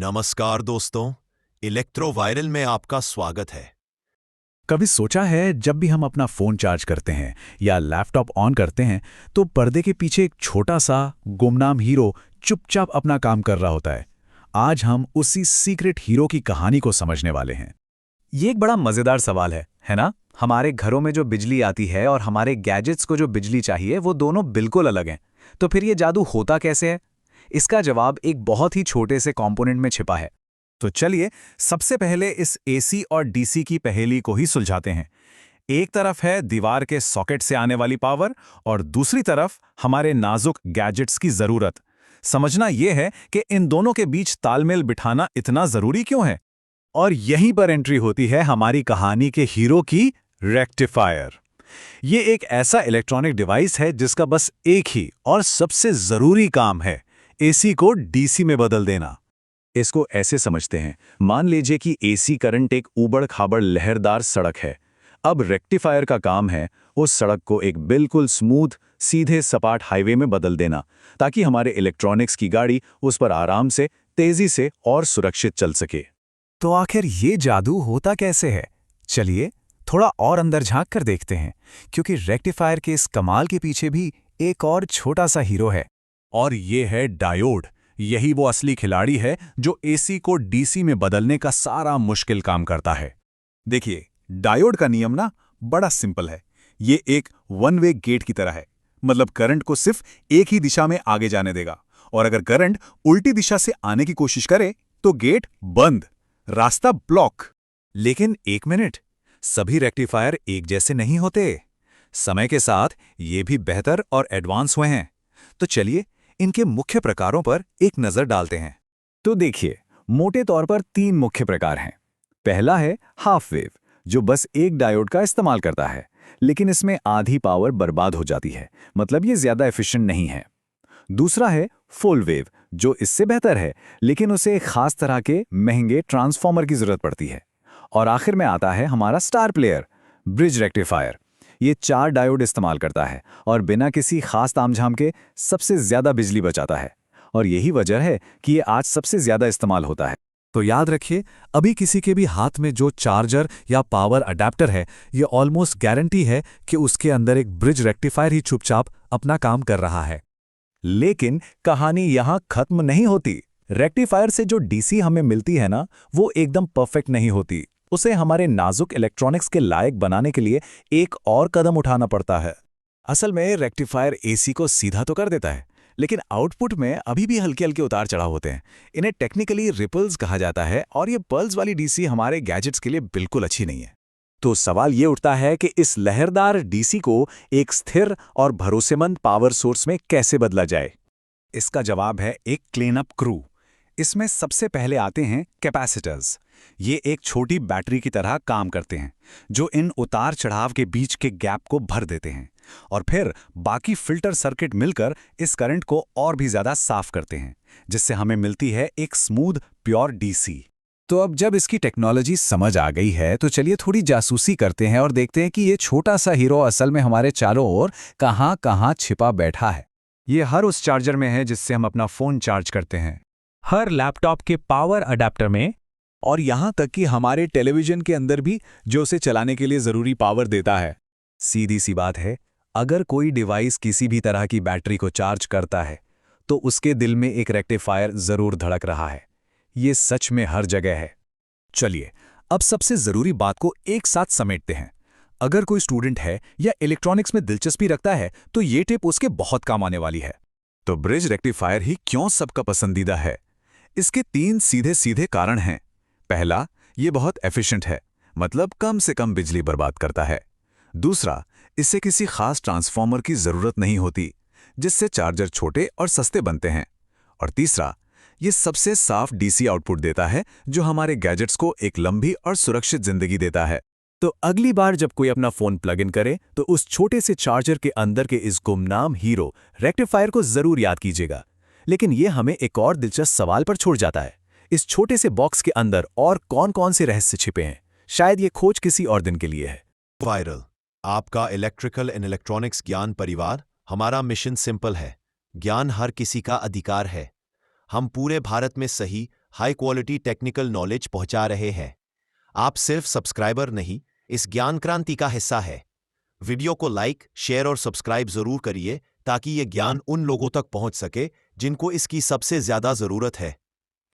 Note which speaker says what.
Speaker 1: नमस्कार दोस्तों, electro viral में आपका स्वागत है।
Speaker 2: कभी सोचा है जब भी हम अपना फोन चार्ज करते हैं या लैपटॉप ऑन करते हैं तो पर्दे के पीछे एक छोटा सा गुमनाम हीरो चुपचाप अपना काम कर रहा होता है। आज हम उसी सीक्रेट हीरो की कहानी को समझने वाले हैं।
Speaker 3: ये एक बड़ा मजेदार सवाल है ना? हमारे घरों में जो बिजली आती है और हमारे गैजेट्स को जो बिजली चाहिए वो दोनों बिल्कुल अलग हैं। तो फिर ये जादू होता कैसे है? इसका जवाब एक बहुत ही छोटे से कंपोनेंट में छिपा है।
Speaker 2: तो चलिए सबसे पहले इस एसी और डीसी की पहेली को ही सुलझाते हैं। एक तरफ है दीवार के सॉकेट से आने वाली पावर और दूसरी तरफ हमारे नाजुक गैजेट्स की जरूरत। समझना यह है कि इन दोनों के बीच तालमेल बिठाना इतना जरूरी क्यों है। और यहीं पर एंट्री होती है हमारी कहानी के हीरो की, रेक्टिफायर। ये एक ऐसा इलेक्ट्रॉनिक डिवाइस है जिसका बस एक ही और सबसे जरूरी काम है एसी को डीसी में बदल देना। इसको ऐसे समझते हैं, मान लीजिए कि एसी करंट एक ऊबड़-खाबड़ लहरदार सड़क है। अब रेक्टिफायर का काम है उस सड़क को एक बिल्कुल स्मूथ, सीधे सपाट हाईवे में बदल देना, ताकि हमारे इलेक्ट्रॉनिक्स की गाड़ी उस पर आराम से, तेजी से और सुरक्षित चल सके।
Speaker 3: तो आखिर ये जादू होता कैसे है? चलिए थोड़ा और अंदर झांक कर देखते हैं, क्योंकि रेक्टिफायर के इस कमाल के पीछे भी एक और छोटा सा हीरो है।
Speaker 2: और ये है डायोड। यही वो असली खिलाड़ी है जो एसी को डीसी में बदलने का सारा मुश्किल काम करता है। देखिए, डायोड का नियम ना बड़ा सिंपल है। ये एक वन वे गेट की तरह है, मतलब करंट को सिर्फ एक ही दिशा में आगे जाने देगा, और अगर करंट उल्टी दिशा से आने की कोशिश करे तो गेट बंद, रास्ता ब्लॉक।
Speaker 3: लेकिन एक मिनट, सभी रेक्टिफायर एक जैसे नहीं होते। समय के साथ ये भी बेहतर और एडवांस हुए हैं। तो चलिए इनके मुख्य प्रकारों पर एक नजर डालते हैं।
Speaker 2: तो देखिए, मोटे तौर पर 3 मुख्य प्रकार हैं। पहला है हाफ वेव, जो बस एक डायोड का इस्तेमाल करता है, लेकिन इसमें आधी पावर बर्बाद हो जाती है, मतलब ये ज्यादा एफिशिएंट नहीं है। दूसरा है फुल वेव, जो इससे बेहतर है, लेकिन उसे एक खास तरह के महंगे ट्रांसफॉर्मर की जरूरत पड़ती है। और आखिर में आता है हमारा स्टार प्लेयर, ब्रिज रेक्टिफायर। ये 4 डायोड इस्तेमाल करता है और बिना किसी खास तामझाम के सबसे ज्यादा बिजली बचाता है। और यही वजह है कि ये आज सबसे ज्यादा इस्तेमाल होता है।
Speaker 3: तो याद रखिए, अभी किसी के भी हाथ में जो चार्जर या पावर अडेप्टर है, ये ऑलमोस्ट गारंटी है कि उसके अंदर एक ब्रिज रेक्टिफायर ही चुपचाप अपना काम कर रहा है।
Speaker 2: लेकिन कहानी यहां खत्म नहीं होती। रेक्टिफायर से जो डीसी हमें मिलती है ना, वो एकदम परफेक्ट नहीं होती। उसे हमारे नाजुक इलेक्ट्रॉनिक्स के लायक बनाने के लिए एक और कदम उठाना पड़ता है।
Speaker 3: असल में रेक्टिफायर एसी को सीधा तो कर देता है, लेकिन आउटपुट में अभी भी हल्के हल्के उतार चढ़ाव होते हैं। इन्हें टेक्निकली रिपल्स कहा जाता है, और ये पल्स वाली डीसी हमारे गैजेट्स के लिए बिल्कुल अच्छी नहीं है।
Speaker 2: तो सवाल ये उठता है कि इस लहरदार डीसी को एक स्थिर और भरोसेमंद पावर सोर्स में कैसे बदला जाए।
Speaker 3: इसका जवाब है एक क्लीनअप क्रू। इसमें सबसे पहले आते हैं कैपेसिटर्स। ये एक छोटी बैटरी की तरह काम करते हैं, जो इन उतार चढ़ाव के बीच के गैप को भर देते हैं, और फिर बाकी फिल्टर सर्किट मिलकर इस करंट को और भी ज्यादा साफ करते हैं, जिससे हमें मिलती है एक स्मूथ प्योर डीसी। तो अब जब इसकी टेक्नोलॉजी समझ आ गई है, तो चलिए थोड़ी जासूसी करते हैं और देखते हैं कि ये छोटा सा हीरो असल में हमारे चारों ओर कहां कहां छिपा बैठा है। ये हर उस चार्जर में है जिससे हम अपना फोन चार्ज करते हैं, हर लैपटॉप के पावर अडेप्टर में, और यहां तक कि हमारे टेलीविजन के अंदर भी, जो उसे चलाने के लिए जरूरी पावर देता है। सीधी सी बात है, अगर कोई डिवाइस किसी भी तरह की बैटरी को चार्ज करता है तो उसके दिल में एक रेक्टिफायर जरूर धड़क रहा है। ये सच में हर जगह है। चलिए अब सबसे जरूरी बात को एक साथ समेटते हैं। अगर कोई स्टूडेंट है या इलेक्ट्रॉनिक्स में दिलचस्पी रखता है तो ये टिप उसके बहुत काम आने वाली है। तो ब्रिज रेक्टिफायर ही क्यों सबका पसंदीदा है? इसके 3 सीधे सीधे कारण हैं। पहला, ये बहुत एफिशिएंट है, मतलब कम से कम बिजली बर्बाद करता है। दूसरा, इससे किसी खास ट्रांसफॉर्मर की जरूरत नहीं होती, जिससे चार्जर छोटे और सस्ते बनते हैं। और तीसरा, ये सबसे साफ डीसी आउटपुट देता है, जो हमारे गैजेट्स को एक लंबी और सुरक्षित जिंदगी देता है। तो अगली बार जब कोई अपना फोन प्लग इन करे तो उस छोटे से चार्जर के अंदर के इस गुमनाम हीरो रेक्टिफायर को जरूर याद कीजिएगा। लेकिन ये हमें एक और दिलचस्प सवाल पर छोड़ जाता है। इस छोटे से बॉक्स के अंदर और कौन-कौन से रहस्य छिपे हैं? शायद ये खोज किसी और दिन के लिए है।
Speaker 1: वायरल, आपका इलेक्ट्रिकल एंड इलेक्ट्रॉनिक्स ज्ञान परिवार। हमारा मिशन सिंपल है, ज्ञान हर किसी का अधिकार है। हम पूरे भारत में सही, हाई क्वालिटी टेक्निकल नॉलेज पहुंचा रहे हैं। आप सिर्फ सब्सक्राइबर नहीं, इस ज्ञान क्रांति का हिस्सा है। वीडियो को लाइक, शेयर और सब्सक्राइब जरूर करिए ताकि ये ज्ञान उन लोगों तक पहुंच सके जिनको इसकी सबसे ज्यादा जरूरत है।